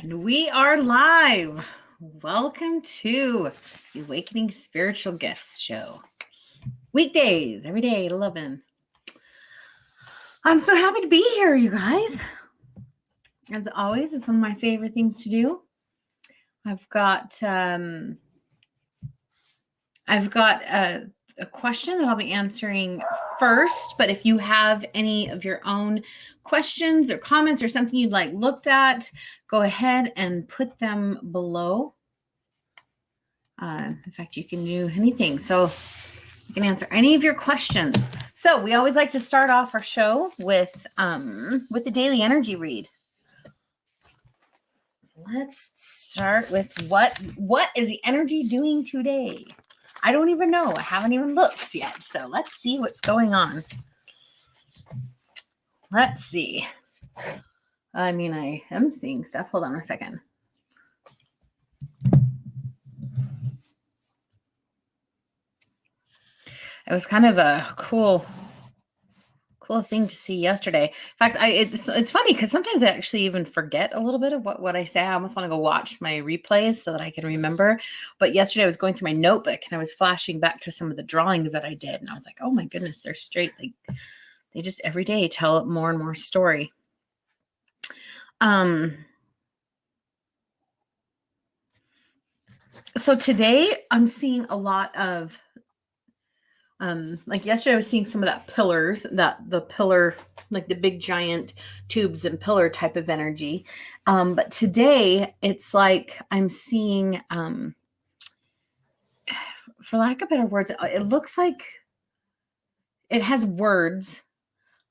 And we are live. Welcome to the Awakening Spiritual Gifts Show. Weekdays, every day at 11. I'm so happy to be here, you guys. As always, it's one of my favorite things to do. I've got a question that I'll be answering first, but if you have any of your own questions or comments or something you'd like looked at, go ahead and put them below. In fact, you can do anything. So you can answer any of your questions. So we always like to start off our show with the daily energy read. Let's start with what is the energy doing today? I don't even know. I haven't even looked yet. So let's see what's going on. Let's see. I mean, I am seeing stuff. Hold on a second. It was kind of a cool thing to see yesterday. In fact, it's funny because sometimes I actually even forget a little bit of what I say. I almost want to go watch my replays so that I can remember. But yesterday I was going through my notebook and I was flashing back to some of the drawings that I did. And I was like, oh my goodness, they're straight. Like they just every day tell more and more story. So today I'm seeing a lot of like yesterday I was seeing some of that pillars, the pillar, like the big giant tubes and pillar type of energy. But today it's like I'm seeing, for lack of better words, it looks like it has words,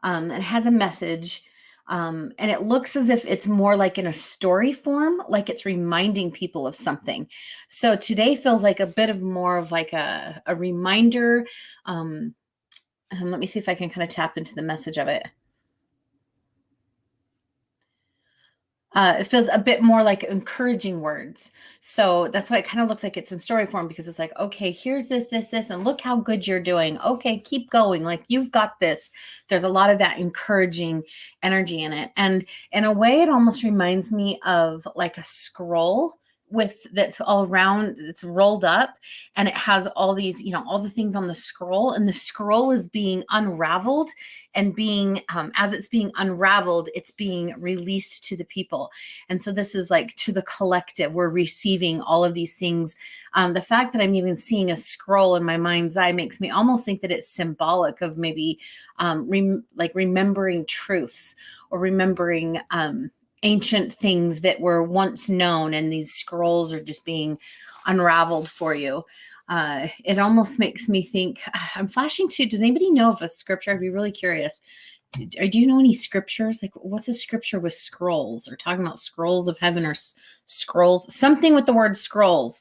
it has a message, and it looks as if it's more like in a story form, like it's reminding people of something. So today feels like a bit of more of like a reminder. And let me see if I can kind of tap into the message of it. It feels a bit more like encouraging words. So that's why it kind of looks like it's in story form, because it's like, okay, here's this, and look how good you're doing. Okay, keep going. Like you've got this. There's a lot of that encouraging energy in it. And in a way, it almost reminds me of like a scroll that's all around, it's rolled up, and it has all these, all the things on the scroll, and the scroll is being unraveled, and being as it's being unraveled, it's being released to the people. And so this is like to the collective, we're receiving all of these things. The fact that I'm even seeing a scroll in my mind's eye makes me almost think that it's symbolic of maybe remembering truths, or remembering ancient things that were once known, and these scrolls are just being unraveled for you. It almost makes me think, I'm flashing to, does anybody know of a scripture? I'd be really curious. Do you know any scriptures? Like what's a scripture with scrolls, or talking about scrolls of heaven, or scrolls, something with the word scrolls?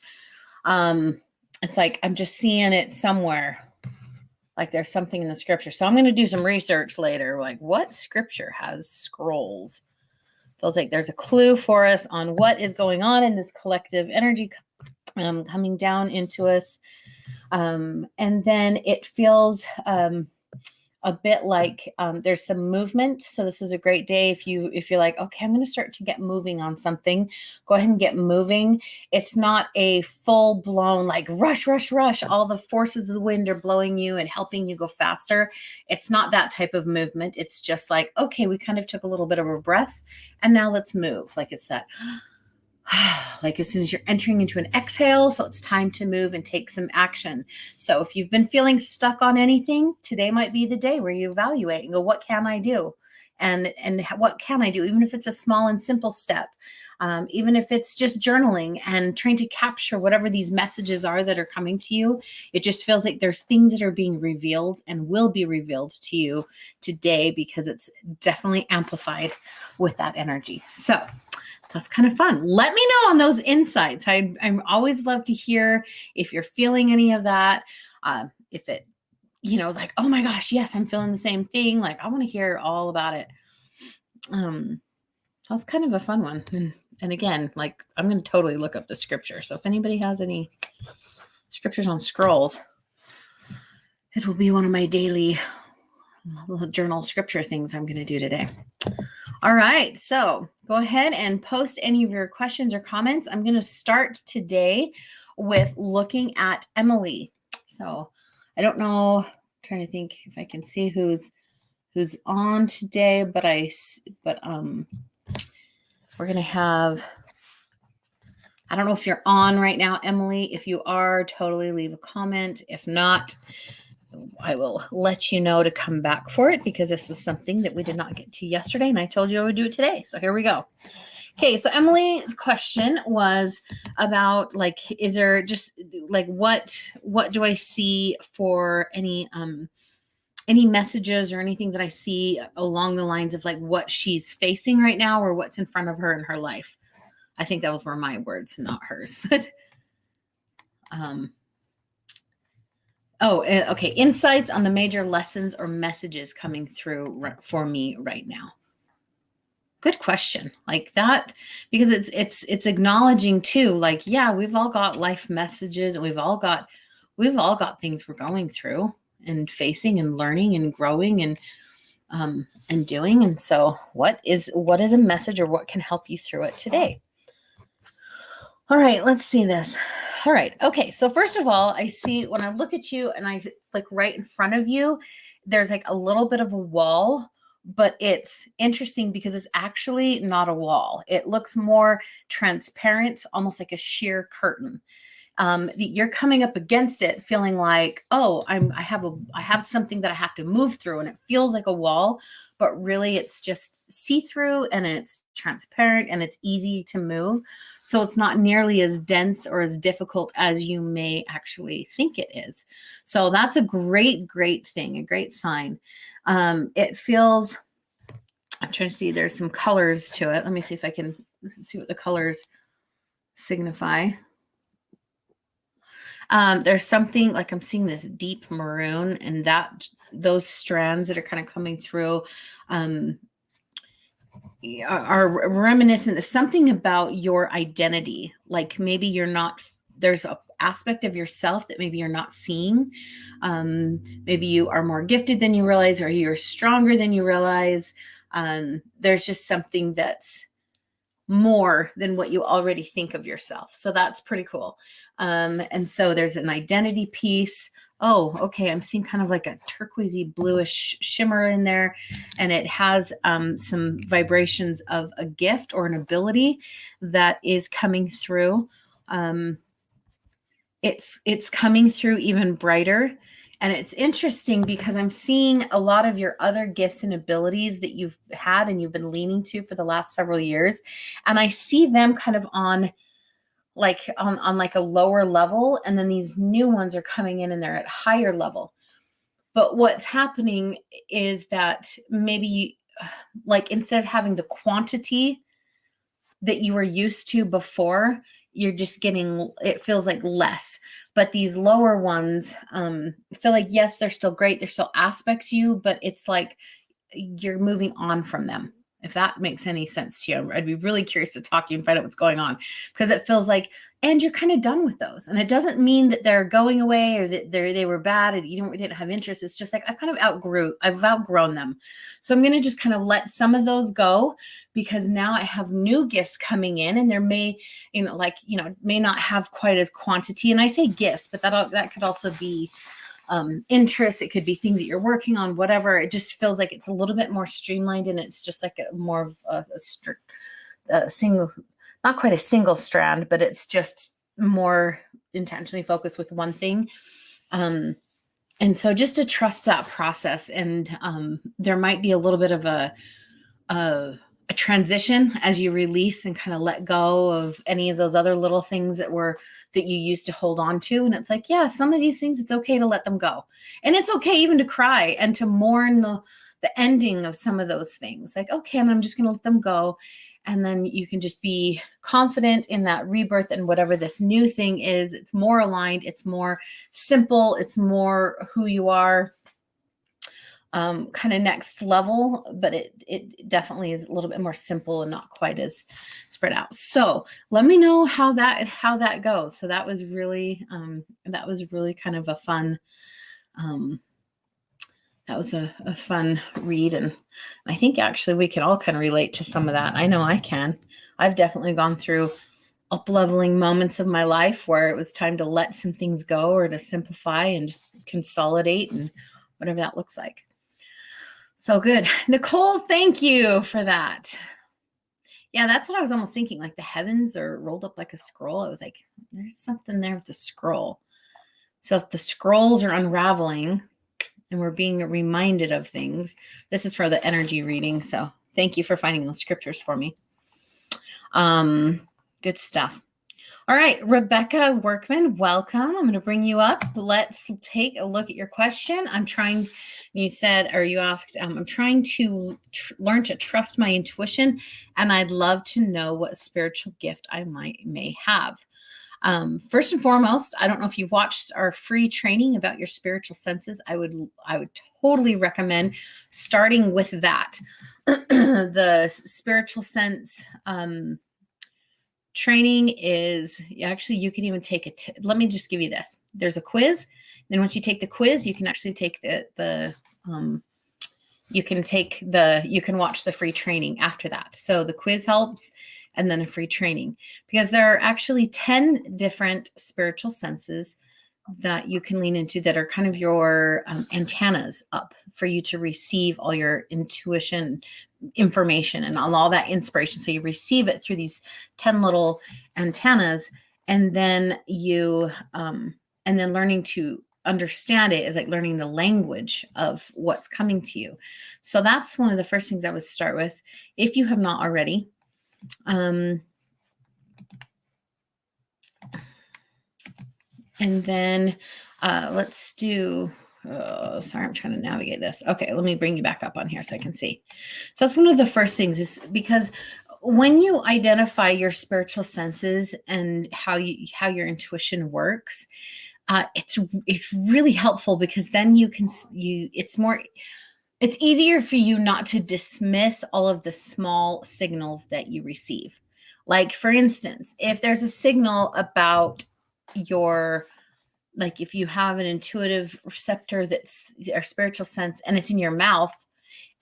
It's like, I'm just seeing it somewhere. Like there's something in the scripture. So I'm going to do some research later. Like what scripture has scrolls? Feels like there's a clue for us on what is going on in this collective energy coming down into us. And then it feels a bit like there's some movement. So this is a great day if you're like, okay, I'm going to start to get moving on something. Go ahead and get moving. It's not a full blown like rush. All the forces of the wind are blowing you and helping you go faster. It's not that type of movement. It's just like, okay, we kind of took a little bit of a breath and now let's move. Like it's that like as soon as you're entering into an exhale, so it's time to move and take some action. So if you've been feeling stuck on anything, today might be the day where you evaluate and go, what can I do? And what can I do? Even if it's a small and simple step, even if it's just journaling and trying to capture whatever these messages are that are coming to you. It just feels like there's things that are being revealed and will be revealed to you today, because it's definitely amplified with that energy. So that's kind of fun. Let me know on those insights. I always love to hear if you're feeling any of that. If it, is like, oh my gosh, yes, I'm feeling the same thing. Like I want to hear all about it. That's kind of a fun one. And again, like I'm going to totally look up the scripture. So if anybody has any scriptures on scrolls, it will be one of my daily little journal scripture things I'm going to do today. All right. So go ahead and post any of your questions or comments. I'm going to start today with looking at Emily. So I don't know, I'm trying to think if I can see who's on today, but we're going to have, I don't know if you're on right now, Emily. If you are, totally leave a comment. If not, I will let you know to come back for it, because this was something that we did not get to yesterday, and I told you I would do it today. So here we go. Okay, so Emily's question was about, like, is there just like what do I see for any messages or anything that I see along the lines of like what she's facing right now or what's in front of her in her life. I think those were my words, not hers. But okay. Insights on the major lessons or messages coming through for me right now. Good question. Like that, because it's acknowledging too, like, yeah, we've all got life messages, and we've all got things we're going through and facing and learning and growing and doing. And so what is a message, or what can help you through it today? All right, let's see this. All right. Okay. So first of all, I see when I look at you and I like right in front of you, there's like a little bit of a wall, but it's interesting because it's actually not a wall. It looks more transparent, almost like a sheer curtain. You're coming up against it feeling like, oh, I have something that I have to move through, and it feels like a wall, but really it's just see-through, and it's transparent, and it's easy to move. So it's not nearly as dense or as difficult as you may actually think it is. So that's a great thing, a great sign. It feels, I'm trying to see, there's some colors to it. Let me see if I can see what the colors signify. There's something like, I'm seeing this deep maroon, and those strands that are kind of coming through are reminiscent of something about your identity. Like maybe there's an aspect of yourself that maybe you're not seeing. Maybe you are more gifted than you realize, or you're stronger than you realize. There's just something that's more than what you already think of yourself. So that's pretty cool. And so there's an identity piece. Oh, okay. I'm seeing kind of like a turquoisey bluish shimmer in there. And it has some vibrations of a gift or an ability that is coming through. It's coming through even brighter. And it's interesting because I'm seeing a lot of your other gifts and abilities that you've had and you've been leaning to for the last several years. And I see them kind of on like a lower level. And then these new ones are coming in and they're at higher level. But what's happening is that maybe like instead of having the quantity that you were used to before, you're just getting, it feels like less. But these lower ones feel like, yes, they're still great. They're still aspects of you, but it's like you're moving on from them. If that makes any sense to you, I'd be really curious to talk to you and find out what's going on, because it feels like, and you're kind of done with those. And it doesn't mean that they're going away or that they were bad and you didn't have interest. It's just like, I've outgrown them. So I'm going to just kind of let some of those go, because now I have new gifts coming in, and there may, may not have quite as quantity. And I say gifts, but that could also be interests. It could be things that you're working on, whatever. It just feels like it's a little bit more streamlined, and it's just like more of a single, not quite a single strand, but it's just more intentionally focused with one thing. And so just to trust that process, and there might be a little bit of a transition as you release and kind of let go of any of those other little things that you used to hold on to. And it's like, yeah, some of these things, it's okay to let them go. And it's okay even to cry and to mourn the ending of some of those things. Like, okay, and I'm just going to let them go. And then you can just be confident in that rebirth, and whatever this new thing is, it's more aligned, it's more simple, it's more who you are. Kind of next level, but it definitely is a little bit more simple and not quite as spread out. So let me know how that goes. So that was really kind of a fun that was a fun read. And I think actually we can all kind of relate to some of that. I know I can. I've definitely gone through up-leveling moments of my life where it was time to let some things go or to simplify and just consolidate and whatever that looks like. So good. Nicole, thank you for that. Yeah, that's what I was almost thinking. Like the heavens are rolled up like a scroll. I was like, there's something there with the scroll. So if the scrolls are unraveling and we're being reminded of things, this is for the energy reading. So thank you for finding those scriptures for me. Good stuff. All right, Rebecca Workman, welcome. I'm going to bring you up. Let's take a look at your question. I'm trying, you said, or you asked, I'm trying to learn to trust my intuition, and I'd love to know what spiritual gift I may have. First and foremost, I don't know if you've watched our free training about your spiritual senses. I would totally recommend starting with that. The spiritual sense training is actually, you can even take it. Let me just give you this. There's a quiz. Then once you take the quiz, you can actually take you can watch the free training after that. So the quiz helps, and then a free training, because there are actually 10 different spiritual senses that you can lean into that are kind of your antennas up for you to receive all your intuition information and all that inspiration. So you receive it through these 10 little antennas, and then learning to understand it is like learning the language of what's coming to you. So that's one of the first things I would start with if you have not already. And then let's do, sorry, I'm trying to navigate this. Okay, let me bring you back up on here so I can see. So that's one of the first things, is because when you identify your spiritual senses and how your intuition works, it's really helpful, because then it's easier for you not to dismiss all of the small signals that you receive. Like, for instance, if there's a signal about like if you have an intuitive receptor that's our spiritual sense, and it's in your mouth,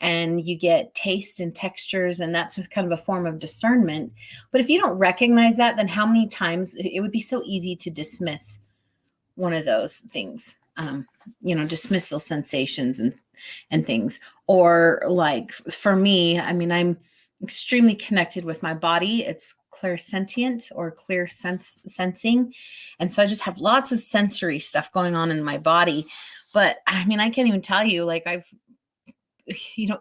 and you get taste and textures, and that's kind of a form of discernment. But if you don't recognize that, then how many times it would be so easy to dismiss one of those things, dismiss those sensations and things. Or like for me, I mean, I'm extremely connected with my body. It's clairsentient or clear sensing. And so I just have lots of sensory stuff going on in my body. But I mean, I can't even tell you, like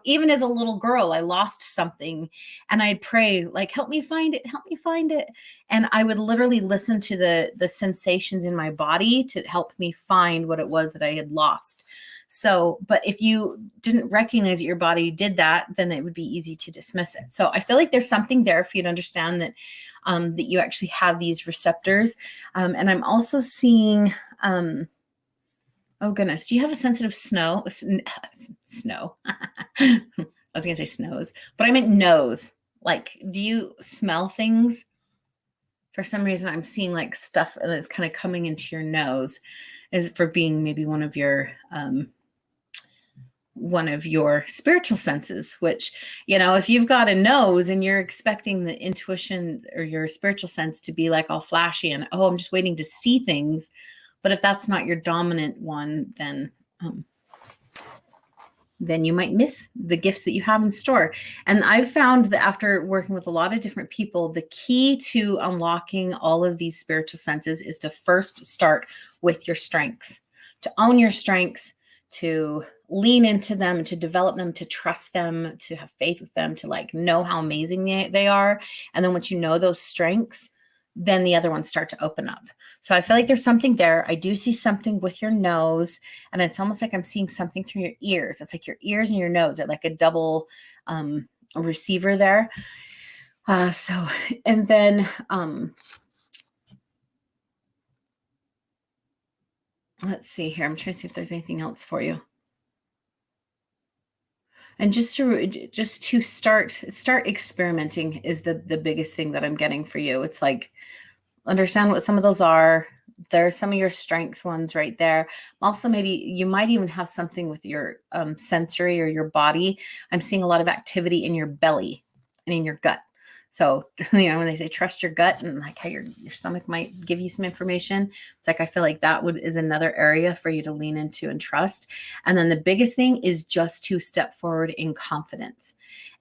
even as a little girl, I lost something, and I'd pray, like, help me find it, help me find it. And I would literally listen to the sensations in my body to help me find what it was that I had lost. So, but if you didn't recognize that your body did that, then it would be easy to dismiss it. So I feel like there's something there for you to understand that, that you actually have these receptors. And I'm also seeing, oh goodness, do you have a sensitive snow? Snow. I was going to say snows, but I meant nose. Like, do you smell things? For some reason, I'm seeing like stuff that's kind of coming into your nose, is for being maybe one of your spiritual senses, which, if you've got a nose and you're expecting the intuition or your spiritual sense to be like all flashy and, oh, I'm just waiting to see things. But if that's not your dominant one, then you might miss the gifts that you have in store. And I've found that after working with a lot of different people, the key to unlocking all of these spiritual senses is to first start with your strengths, to own your strengths, to lean into them, to develop them, to trust them, to have faith with them, to like know how amazing they are. And then once you know those strengths, then the other ones start to open up. So I feel like there's something there. I do see something with your nose, and it's almost like I'm seeing something through your ears. It's like your ears and your nose are like a double receiver there. And then let's see here. I'm trying to see if there's anything else for you. And just to start experimenting is the biggest thing that I'm getting for you. It's like, understand what some of those are, There's some of your strength ones right there. Also, maybe you might even have something with your sensory or your body. I'm seeing a lot of activity in your belly and in your gut. So, when they say trust your gut and like how your stomach might give you some information, it's like I feel like that is another area for you to lean into and trust. And then the biggest thing is just to step forward in confidence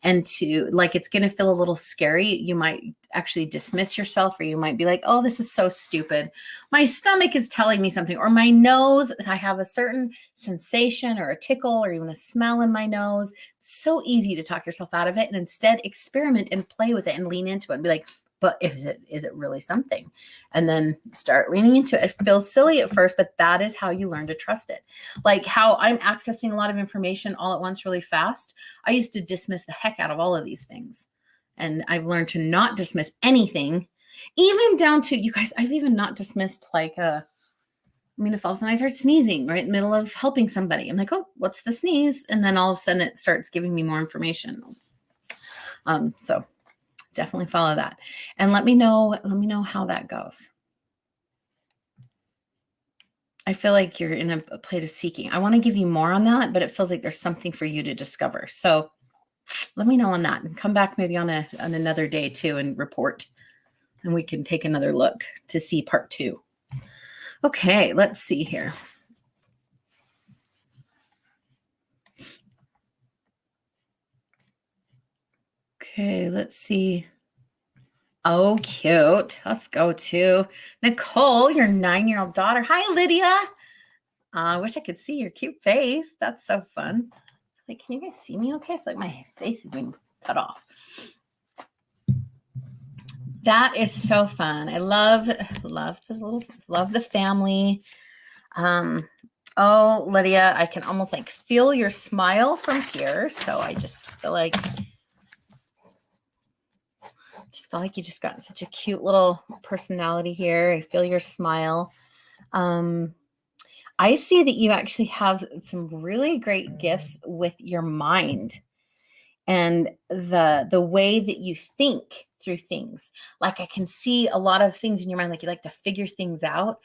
and to like it's going to feel a little scary. You might actually dismiss yourself, or you might be like, oh, this is so stupid. My stomach is telling me something, or my nose, I have a certain sensation or a tickle or even a smell in my nose. It's so easy to talk yourself out of it and instead experiment and play with it and lean into it and be like, but is it really something? And then start leaning into it. It feels silly at first, but that is how you learn to trust it. Like how I'm accessing a lot of information all at once really fast. I used to dismiss the heck out of all of these things. And I've learned to not dismiss anything, even down to, you guys, I've even not dismissed like if all of a sudden I start sneezing right in the middle of helping somebody, I'm like, oh, what's the sneeze? And then all of a sudden it starts giving me more information. So definitely follow that. And let me know how that goes. I feel like you're in a place of seeking. I want to give you more on that, but it feels like there's something for you to discover. So let me know on that and come back maybe on another day too and report. And we can take another look to see part 2. Okay, let's see here. Okay, let's see. Oh, cute. Let's go to Nicole, your 9-year-old daughter. Hi, Lydia. I wish I could see your cute face. That's so fun. Like, can you guys see me okay? I feel like my face is being cut off. That is so fun. I love the family. Oh, Lydia, I can almost like feel your smile from here. So I just feel like you just got such a cute little personality here. I feel your smile. I see that you actually have some really great gifts with your mind and the way that you think through things. Like I can see a lot of things in your mind, like you like to figure things out.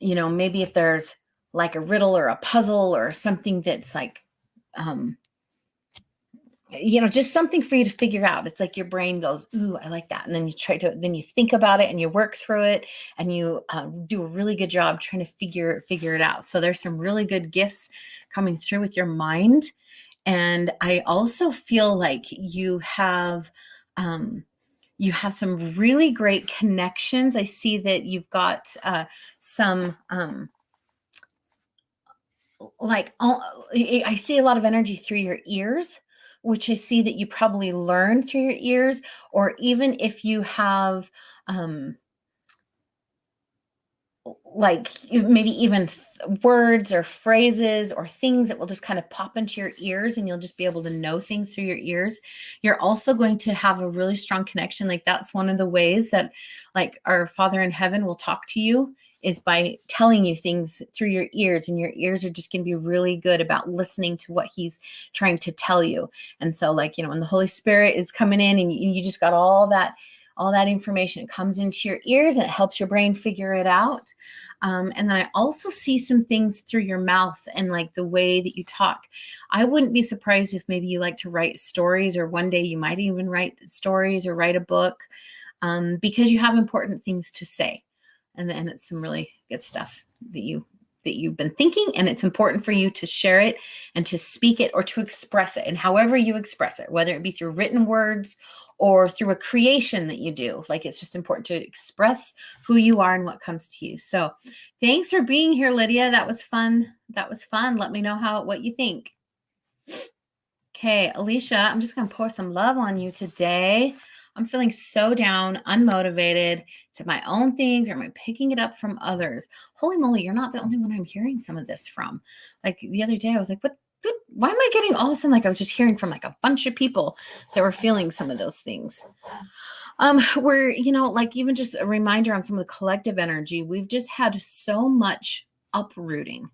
Maybe if there's like a riddle or a puzzle or something that's like, just something for you to figure out. It's like your brain goes, ooh, I like that. And then then you think about it and you work through it and you do a really good job trying to figure it out. So there's some really good gifts coming through with your mind. And I also feel like you have some really great connections. I see that you've got some I see a lot of energy through your ears, which I see that you probably learn through your ears, or even if you have maybe even words or phrases or things that will just kind of pop into your ears and you'll just be able to know things through your ears. You're also going to have a really strong connection. Like that's one of the ways that like our Father in heaven will talk to you is by telling you things through your ears, and your ears are just going to be really good about listening to what he's trying to tell you. And so like, when the Holy Spirit is coming in and you just got all that information, it comes into your ears and it helps your brain figure it out. And then I also see some things through your mouth and like the way that you talk. I wouldn't be surprised if maybe you like to write stories, or one day you might even write stories or write a book because you have important things to say. And then it's some really good stuff that you've been thinking, and it's important for you to share it and to speak it or to express it. And however you express it, whether it be through written words or through a creation that you do, like it's just important to express who you are and what comes to you. So thanks for being here, Lydia. That was fun. Let me know what you think. Okay, Alicia, I'm just going to pour some love on you today. I'm feeling so down, unmotivated to my own things, or am I picking it up from others? Holy moly, you're not the only one I'm hearing some of this from. Like the other day, I was like, what why am I getting all of a sudden, like I was just hearing from like a bunch of people that were feeling some of those things. We're, like even just a reminder on some of the collective energy, we've just had so much uprooting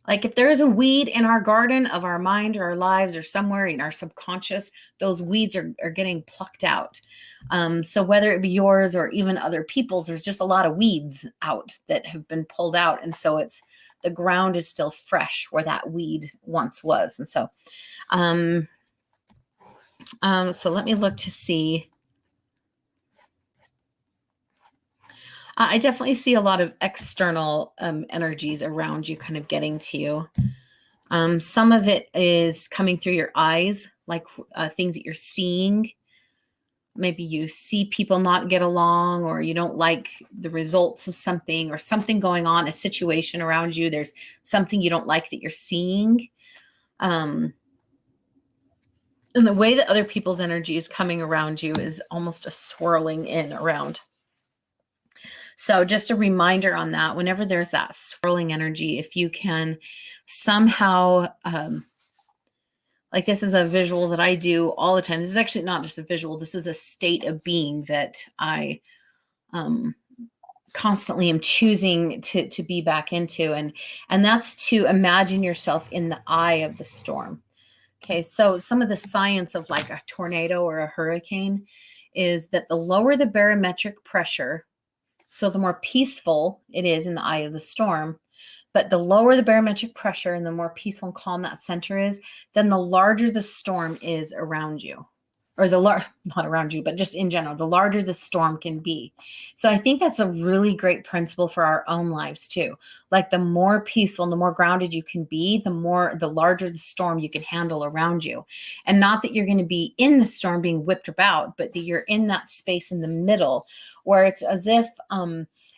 Like if there is a weed in our garden of our mind or our lives or somewhere in our subconscious, those weeds are getting plucked out. So whether it be yours or even other people's, there's just a lot of weeds out that have been pulled out. And so the ground is still fresh where that weed once was. And so let me look to see. I definitely see a lot of external energies around you kind of getting to you. Some of it is coming through your eyes, like things that you're seeing. Maybe you see people not get along, or you don't like the results of something, or something going on, a situation around you. There's something you don't like that you're seeing. And the way that other people's energy is coming around you is almost a swirling in around. So just a reminder on that, whenever there's that swirling energy, if you can somehow, like this is a visual that I do all the time. This is actually not just a visual. This is a state of being that I constantly am choosing to be back into. And that's to imagine yourself in the eye of the storm. Okay, so some of the science of like a tornado or a hurricane is that the lower the barometric pressure, so the more peaceful it is in the eye of the storm, but the lower the barometric pressure and the more peaceful and calm that center is, then the larger the storm is around you. Or not around you, but just in general, the larger the storm can be. So I think that's a really great principle for our own lives too. Like the more peaceful and the more grounded you can be, the larger the storm you can handle around you. And not that you're going to be in the storm being whipped about, but that you're in that space in the middle where it's as if,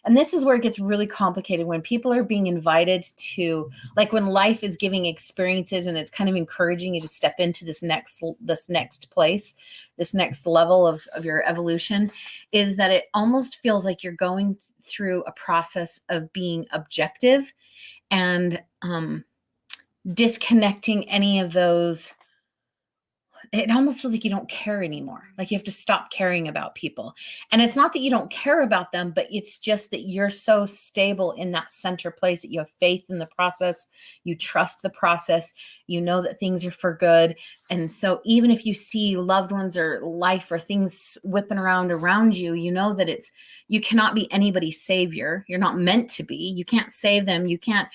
and this is where it gets really complicated when people are being invited to, like when life is giving experiences and it's kind of encouraging you to step into this next place, this next level of your evolution, is that it almost feels like you're going through a process of being objective and disconnecting any of those. It almost feels like you don't care anymore. Like you have to stop caring about people. And it's not that you don't care about them, but it's just that you're so stable in that center place that you have faith in the process. You trust the process. You know that things are for good. And so even if you see loved ones or life or things whipping around you, you know that you cannot be anybody's savior. You're not meant to be. You can't save them. You can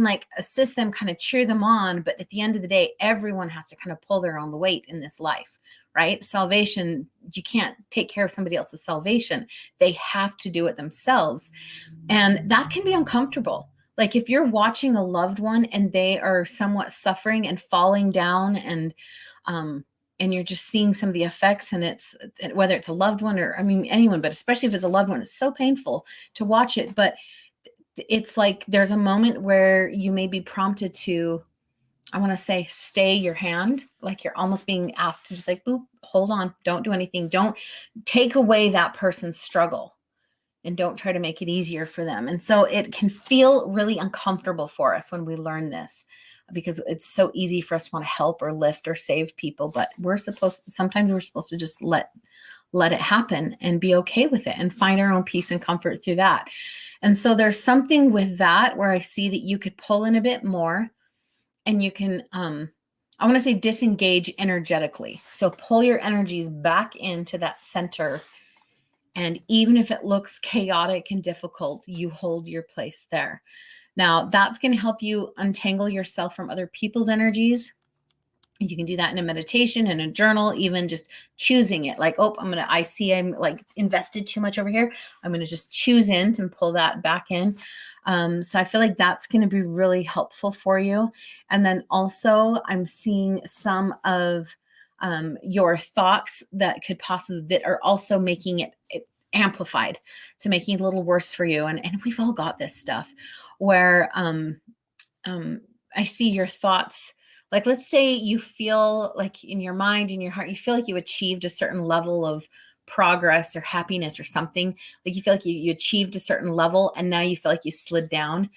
like assist them, kind of cheer them on, but at the end of the day, everyone has to kind of pull their own weight in this life, right? Salvation, you can't take care of somebody else's salvation. They have to do it themselves. And that can be uncomfortable. Like if you're watching a loved one and they are somewhat suffering and falling down and you're just seeing some of the effects, and it's whether it's a loved one or anyone, but especially if it's a loved one, it's so painful to watch it. But it's like there's a moment where you may be prompted to, I want to say, stay your hand. Like you're almost being asked to just like, boop, hold on, don't do anything. Don't take away that person's struggle and don't try to make it easier for them. And so it can feel really uncomfortable for us when we learn this, because it's so easy for us to want to help or lift or save people. But sometimes we're supposed to just let it happen and be okay with it and find our own peace and comfort through that. And so there's something with that where I see that you could pull in a bit more and you can, I want to say disengage energetically. So pull your energies back into that center. And even if it looks chaotic and difficult, you hold your place there. Now that's going to help you untangle yourself from other people's energies. You can do that in a meditation, in a journal, even just choosing it. Like, I see I'm like invested too much over here. I'm going to just choose in and pull that back in. So I feel like that's going to be really helpful for you. And then also I'm seeing some of your thoughts that are also making it amplified. So making it a little worse for you. And we've all got this stuff where I see your thoughts. Like, let's say you feel like in your mind, in your heart, you feel like you achieved a certain level of progress or happiness or something. Like you feel like you achieved a certain level and now you feel like you slid down.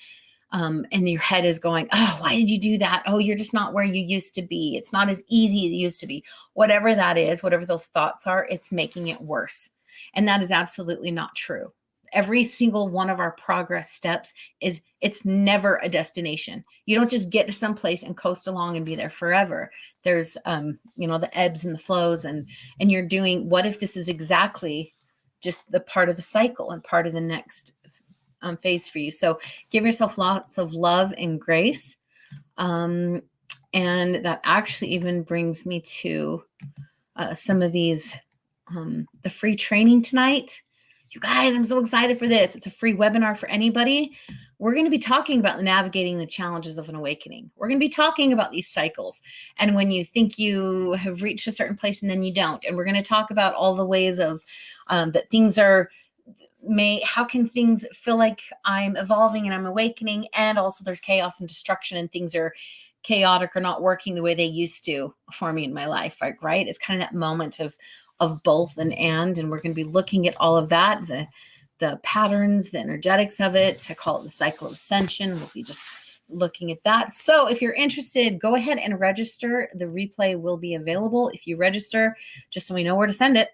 And your head is going, oh, why did you do that? Oh, you're just not where you used to be. It's not as easy as it used to be. Whatever that is, whatever those thoughts are, it's making it worse. And that is absolutely not true. every single one of our progress steps it's never a destination. You don't just get to some place and coast along and be there forever. There's the ebbs and the flows, and you're doing, what if this is exactly just the part of the cycle and part of the next phase for you? So give yourself lots of love and grace. And that actually even brings me to some of these, the free training tonight. You guys, I'm so excited for this. It's a free webinar for anybody. We're going to be talking about navigating the challenges of an awakening. We're going to be talking about these cycles and when you think you have reached a certain place and then you don't. And we're going to talk about all the ways of that things are, how can things feel like I'm evolving and I'm awakening, and also there's chaos and destruction and things are chaotic or not working the way they used to for me in my life, right? It's kind of that moment of both and we're going to be looking at all of that, the patterns, the energetics of it. I call it the cycle of ascension. We'll be just looking at that. So if you're interested, go ahead and register. The replay will be available if you register, just so we know where to send it.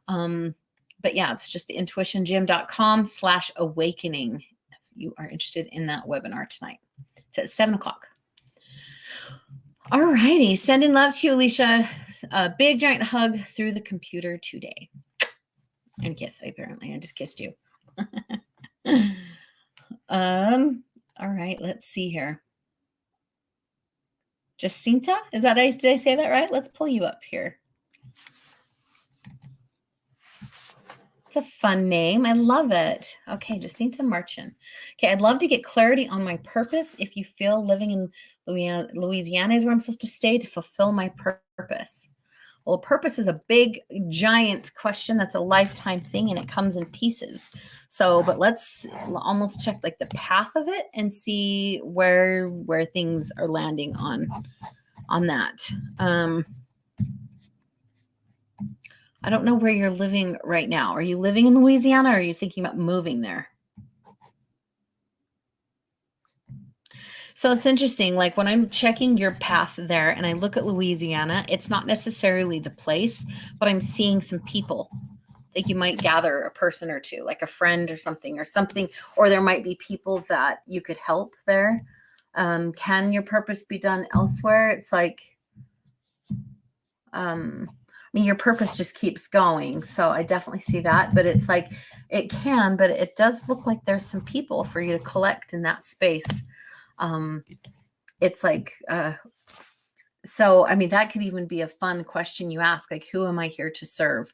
But yeah, it's just the intuitiongym.com/awakening if you are interested in that webinar tonight. It's at 7:00. All righty. Sending love to you, Alicia. A big giant hug through the computer today. And kiss, apparently. I just kissed you. All right. Let's see here. Jacinta? Did I say that right? Let's pull you up here. It's a fun name. I love it. Okay, Jacinta Marchin. Okay, I'd love to get clarity on my purpose. If you feel living in Louisiana is where I'm supposed to stay to fulfill my purpose. Well, purpose is a big, giant question. That's a lifetime thing, and it comes in pieces. So, but let's almost check like the path of it and see where things are landing on that. I don't know where you're living right now. Are you living in Louisiana, or are you thinking about moving there? So it's interesting. Like when I'm checking your path there and I look at Louisiana, it's not necessarily the place, but I'm seeing some people. Like you might gather a person or two, like a friend or something, or there might be people that you could help there. Can your purpose be done elsewhere? It's like, your purpose just keeps going. So I definitely see that, but it's like, it can, but it does look like there's some people for you to collect in that space. It's like, so, that could even be a fun question you ask, like, who am I here to serve?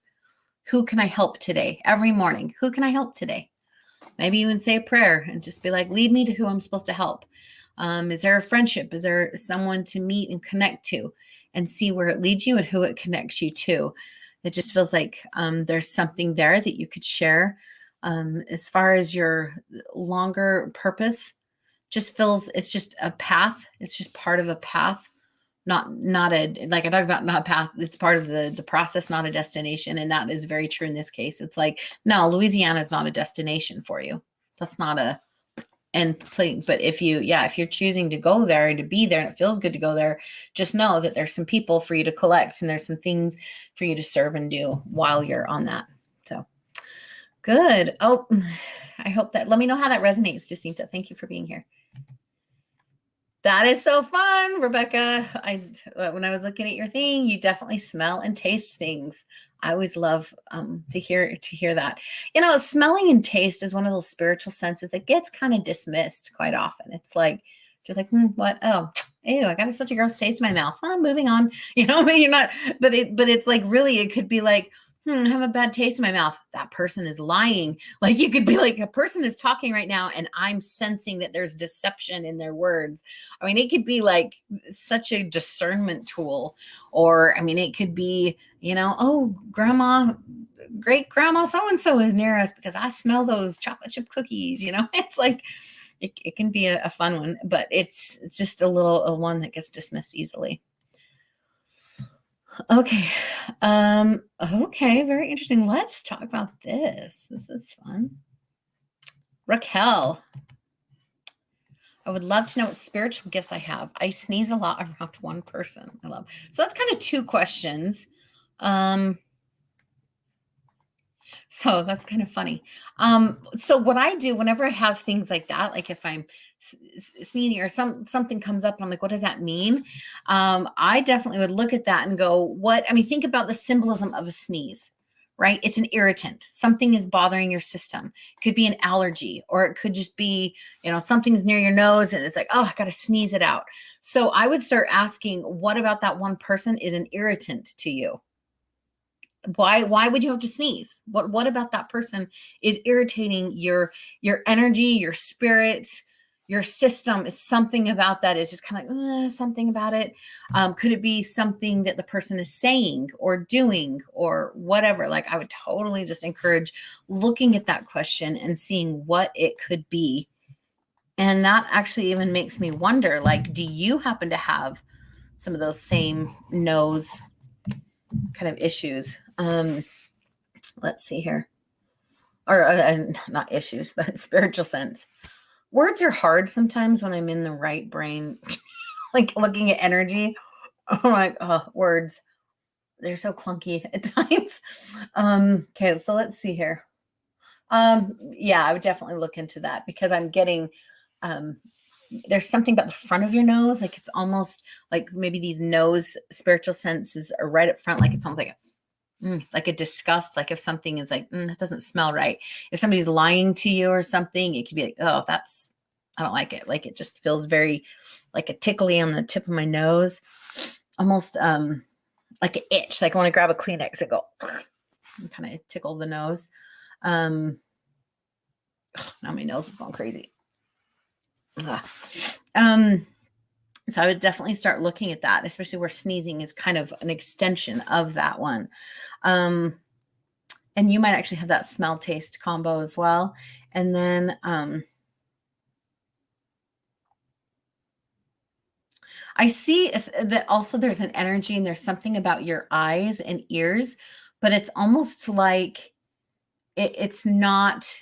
Who can I help today? Every morning, who can I help today? Maybe even say a prayer and just be like, lead me to who I'm supposed to help. Is there a friendship? Is there someone to meet and connect to and see where it leads you and who it connects you to? It just feels like there's something there that you could share. As far as your longer purpose, just feels it's just a path. It's just part of a path, not a, like I talk about, not a path. It's part of the process, not a destination. And that is very true in this case. It's like, no, Louisiana is not a destination for you. That's not a end point. But if you're choosing to go there and to be there and it feels good to go there, just know that there's some people for you to collect and there's some things for you to serve and do while you're on that. So good. Oh, I hope that, let me know how that resonates, Jacinta. Thank you for being here. That is so fun, Rebecca. When I was looking at your thing, you definitely smell and taste things. I always love to hear that. Smelling and taste is one of those spiritual senses that gets kind of dismissed quite often. It's like, just like, what? Oh, ew, I got such a gross taste in my mouth. I'm moving on. But you're not. But it's like, really, it could be like, I have a bad taste in my mouth. That person is lying. Like you could be like, a person is talking right now and I'm sensing that there's deception in their words. It could be like such a discernment tool, or, it could be, oh, great grandma so-and-so is near us because I smell those chocolate chip cookies. It's like, it can be a fun one, but it's just a one that gets dismissed easily. Okay. Okay. Very interesting. Let's talk about this. This is fun. Raquel. I would love to know what spiritual gifts I have. I sneeze a lot around one person. I love. So that's kind of two questions. So that's kind of funny. So what I do whenever I have things like that, like if I'm sneezing or something comes up, and I'm like, what does that mean? I definitely would look at that and go, what? I mean, think about the symbolism of a sneeze, right? It's an irritant. Something is bothering your system. It could be an allergy, or it could just be, something's near your nose, and it's like, oh, I got to sneeze it out. So I would start asking, what about that one person is an irritant to you? Why would you have to sneeze? What about that person is irritating your energy, your spirit, your system? Is something about that is just kind of like something about it? Could it be something that the person is saying or doing or whatever? Like, I would totally just encourage looking at that question and seeing what it could be. And that actually even makes me wonder, like, do you happen to have some of those same nose kind of issues? Let's see here. Or not issues, but spiritual sense. Words are hard sometimes when I'm in the right brain, like looking at energy. I'm like, oh, words. They're so clunky at times. Okay, so let's see here. Yeah, I would definitely look into that because I'm getting there's something about the front of your nose, like it's almost like maybe these nose spiritual senses are right up front, like it's almost like a disgust, like if something is like, that doesn't smell right. If somebody's lying to you or something, it could be like, oh, I don't like it. Like it just feels very like a tickly on the tip of my nose, almost like an itch. Like I want to grab a Kleenex and go and kind of tickle the nose. Now my nose is going crazy. So I would definitely start looking at that, especially where sneezing is kind of an extension of that one. And you might actually have that smell taste combo as well. And then I see that also there's an energy and there's something about your eyes and ears, but it's almost like it's not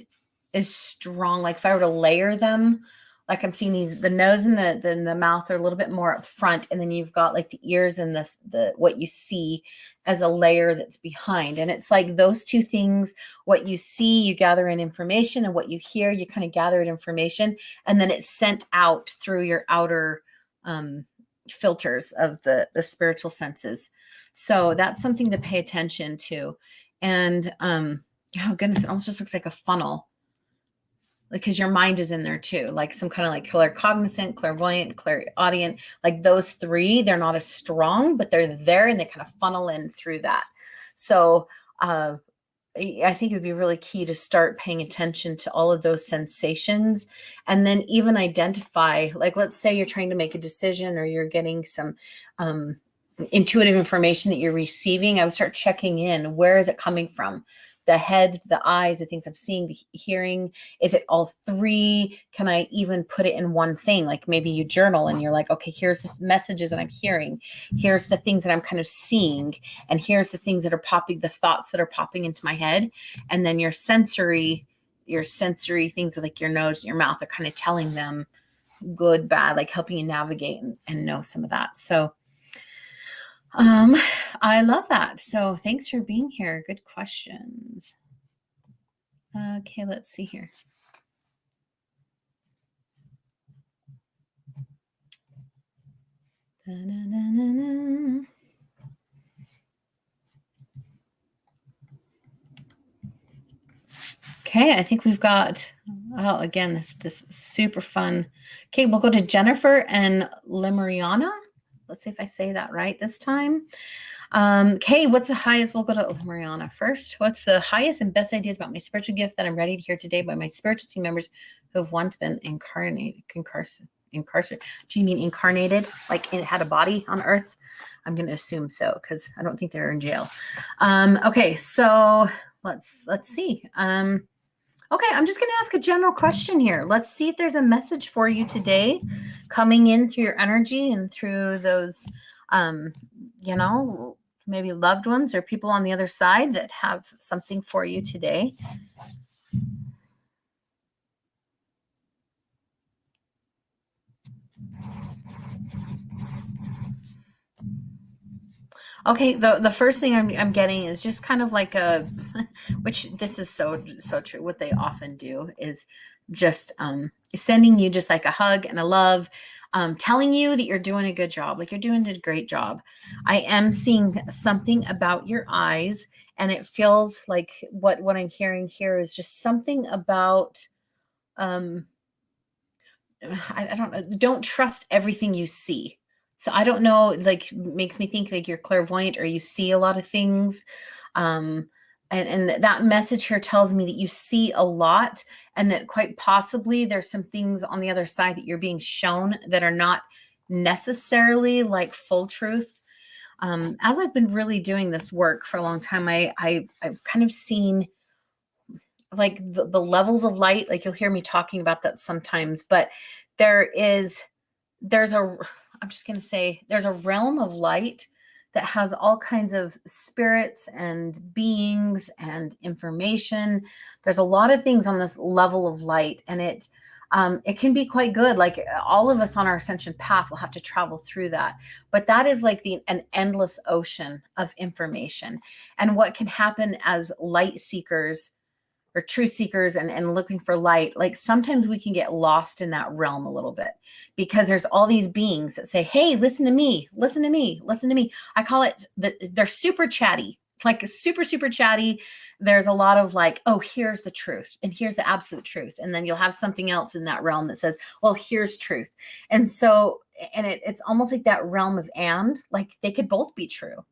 as strong. Like if I were to layer them, like I'm seeing the nose and the mouth are a little bit more up front, and then you've got like the ears and the what you see as a layer that's behind. And it's like those two things, what you see, you gather in information, and what you hear, you kind of gather in information, and then it's sent out through your outer filters of the spiritual senses. So that's something to pay attention to. And oh goodness, it almost just looks like a funnel because your mind is in there too, like some kind of like claircognizant, clairvoyant, clairaudient, like those three, they're not as strong, but they're there and they kind of funnel in through that. So I think it would be really key to start paying attention to all of those sensations and then even identify, like, let's say you're trying to make a decision or you're getting some intuitive information that you're receiving. I would start checking in. Where is it coming from? The head, the eyes, the things I'm seeing, the hearing. Is it all three? Can I even put it in one thing? Like maybe you journal and you're like, okay, here's the messages that I'm hearing. Here's the things that I'm kind of seeing. And here's the things that are popping, the thoughts that are popping into my head. And then your sensory things with like your nose and your mouth are kind of telling them good, bad, like helping you navigate and know some of that. So I love that. So thanks for being here. Good questions. Okay, let's see here. Da-na-na-na-na. Okay, I think we've got, oh, again, this super fun. Okay, we'll go to Jennifer and Lemuriana. Let's see if I say that right this time. Okay, what's the highest? We'll go to Mariana first. What's the highest and best ideas about my spiritual gift that I'm ready to hear today by my spiritual team members who have once been incarcerated? Do you mean incarnated? Like it had a body on earth? I'm going to assume so because I don't think they're in jail. Okay, so let's see. Okay, I'm just going to ask a general question here. Let's see if there's a message for you today coming in through your energy and through those, maybe loved ones or people on the other side that have something for you today. Okay, the first thing I'm getting is just kind of like a, which this is so true. What they often do is just sending you just like a hug and a love, telling you that you're doing a good job, like you're doing a great job. I am seeing something about your eyes, and it feels like what I'm hearing here is just something about um, I don't know, don't trust everything you see. So I don't know, like makes me think like you're clairvoyant or you see a lot of things. Um, and that message here tells me that you see a lot and that quite possibly there's some things on the other side that you're being shown that are not necessarily like full truth. As I've been really doing this work for a long time, I've kind of seen like the levels of light, like you'll hear me talking about that sometimes, but there is there's a I'm just going to say there's a realm of light that has all kinds of spirits and beings and information. There's a lot of things on this level of light, and it can be quite good. Like all of us on our ascension path will have to travel through that, but that is like an endless ocean of information. And what can happen as light seekers or truth seekers and looking for light, like sometimes we can get lost in that realm a little bit because there's all these beings that say, hey, listen to me, listen to me, listen to me. I call it they're super chatty, like super chatty. There's a lot of like, oh, here's the truth and here's the absolute truth, and then you'll have something else in that realm that says, well, here's truth. And so it's almost like that realm of and like they could both be true,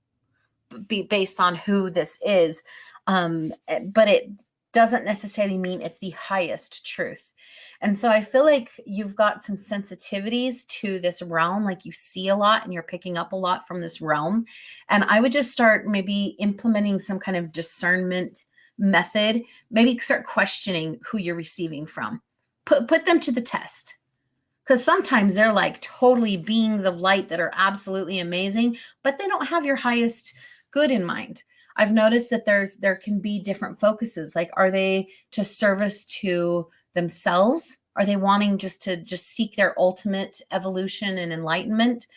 be based on who this is. But it doesn't necessarily mean it's the highest truth. And so I feel like you've got some sensitivities to this realm, like you see a lot and you're picking up a lot from this realm. And I would just start maybe implementing some kind of discernment method, maybe start questioning who you're receiving from. Put them to the test, because sometimes they're like totally beings of light that are absolutely amazing, but they don't have your highest good in mind. I've noticed that there can be different focuses. Like, are they to service to themselves? Are they wanting just seek their ultimate evolution and enlightenment?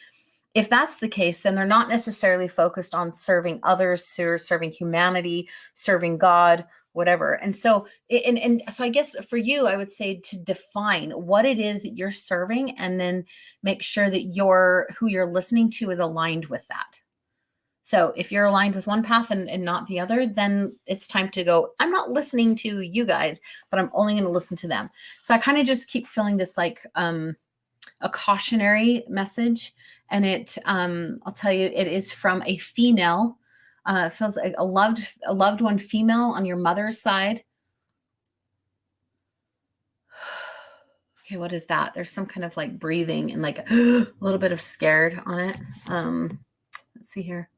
If that's the case, then they're not necessarily focused on serving others or serving humanity, serving God, whatever. And so, and so I guess for you, I would say to define what it is that you're serving and then make sure that who you're listening to is aligned with that. So if you're aligned with one path and not the other, then it's time to go, I'm not listening to you guys, but I'm only going to listen to them. So I kind of just keep feeling this like, a cautionary message, and I'll tell you, it is from a female. It feels like a loved one female on your mother's side. Okay, what is that? There's some kind of like breathing and like a little bit of scared on it. Let's see here.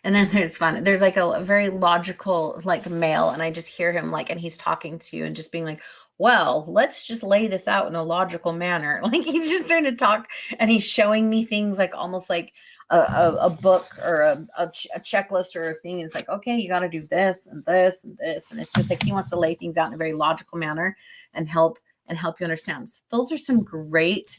And then there's fun. There's like a very logical like male, and I just hear him like, and he's talking to you and just being like, well, let's just lay this out in a logical manner. Like he's just trying to talk, and he's showing me things like almost like a book or a checklist or a thing. It's like, okay, you got to do this and this and this. And it's just like he wants to lay things out in a very logical manner and help you understand. So those are some great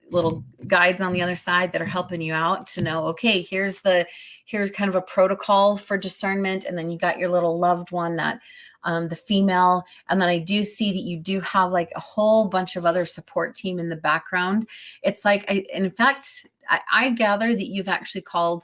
little guides on the other side that are helping you out to know, okay, here's kind of a protocol for discernment. And then you got your little loved one, that the female. And then I do see that you do have like a whole bunch of other support team in the background. It's like, in fact, I gather that you've actually called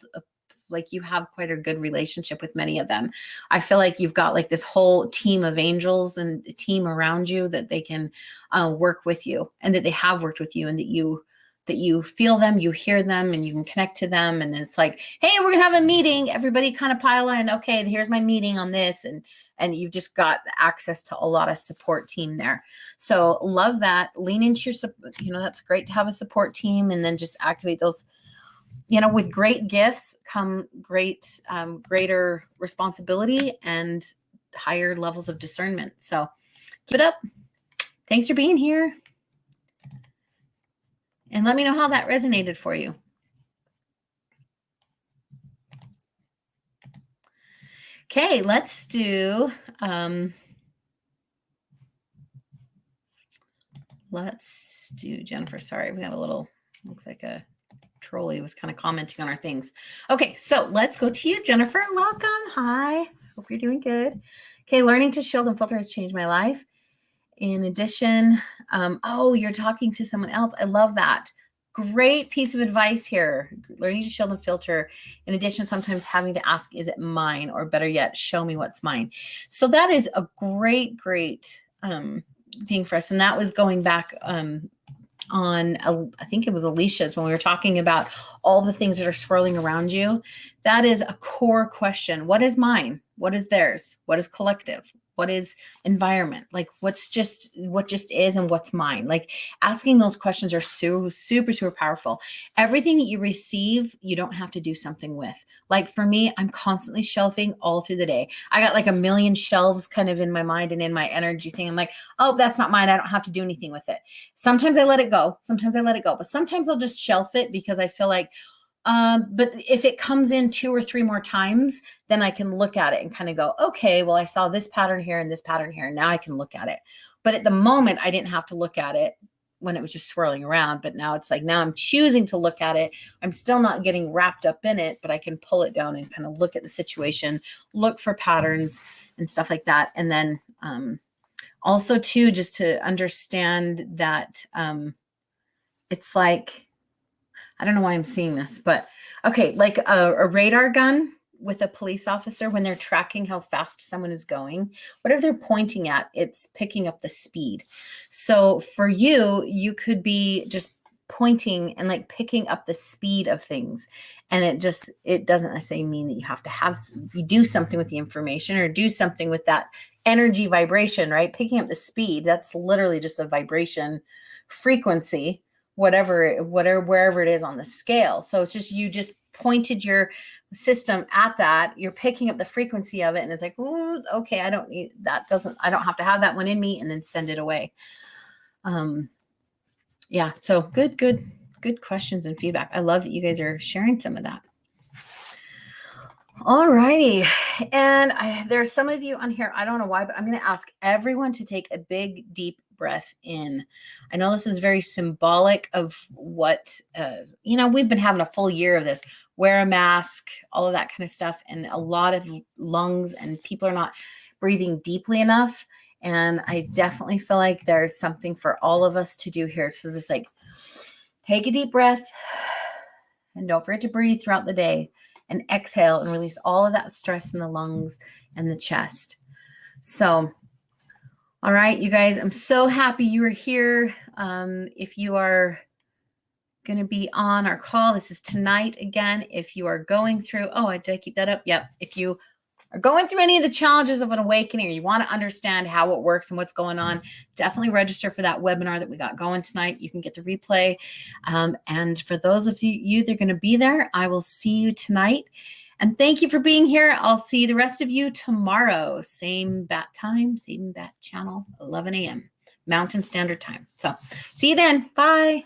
like you have quite a good relationship with many of them. I feel like you've got like this whole team of angels and team around you that they can work with you, and that they have worked with you, and that you feel them, you hear them, and you can connect to them. And it's like, hey, we're gonna have a meeting, everybody kind of pile in, okay, here's my meeting on this. And you've just got access to a lot of support team there. So love that. Lean into your, that's great to have a support team, and then just activate those. With great gifts come greater responsibility and higher levels of discernment. So keep it up. Thanks for being here. And let me know how that resonated for you. Okay, let's do let's do Jennifer. Sorry, we got a little, looks like a trolley was kind of commenting on our things. Okay, so let's go to you, Jennifer. Welcome. Hi. Hope you're doing good. Okay, learning to shield and filter has changed my life. In addition, oh, you're talking to someone else. I love that. Great piece of advice here. Learning to shield and filter. In addition, sometimes having to ask, is it mine? Or better yet, show me what's mine. So that is a great thing for us. And that was going back on, I think it was Alicia's, when we were talking about all the things that are swirling around you. That is a core question. What is mine? What is theirs? What is collective? What is environment? Like what just is and what's mine? Like asking those questions are super powerful. Everything that you receive, you don't have to do something with. Like for me, I'm constantly shelving all through the day. I got like a million shelves kind of in my mind and in my energy thing. I'm like, oh, that's not mine. I don't have to do anything with it. Sometimes I let it go. But sometimes I'll just shelf it because I feel like, but if it comes in 2 or 3 more times, then I can look at it and kind of go, okay, well, I saw this pattern here and this pattern here. And now I can look at it. But at the moment, I didn't have to look at it when it was just swirling around. But now it's like, now I'm choosing to look at it. I'm still not getting wrapped up in it, but I can pull it down and kind of look at the situation, look for patterns and stuff like that. And then also too, just to understand that it's like, I don't know why I'm seeing this, but okay, like a radar gun with a police officer, when they're tracking how fast someone is going, whatever they're pointing at, it's picking up the speed. So for you, you could be just pointing and like picking up the speed of things. And it doesn't necessarily mean that you have to you do something with the information or do something with that energy vibration, right? Picking up the speed, that's literally just a vibration frequency, wherever it is on the scale. So it's just, you just pointed your system at that, you're picking up the frequency of it. And it's like, ooh, okay, I don't have to have that one in me, and then send it away. Yeah. So good questions and feedback. I love that you guys are sharing some of that. All righty. And there's some of you on here, I don't know why, but I'm going to ask everyone to take a big, deep breath in. I know this is very symbolic of what, we've been having a full year of this. Wear a mask, all of that kind of stuff. And a lot of lungs, and people are not breathing deeply enough. And I definitely feel like there's something for all of us to do here. So just like, take a deep breath and don't forget to breathe throughout the day. And exhale and release all of that stress in the lungs and the chest. So, all right, you guys, I'm so happy you are here. If you are going to be on our call, this is tonight again. If you are going through, did I keep that up? Yep. If you are going through any of the challenges of an awakening, or you want to understand how it works and what's going on, definitely register for that webinar that we got going tonight. You can get the replay. And for those of you that are going to be there, I will see you tonight. And thank you for being here. I'll see the rest of you tomorrow. Same bat time, same bat channel, 11 a.m. Mountain Standard Time. So see you then. Bye.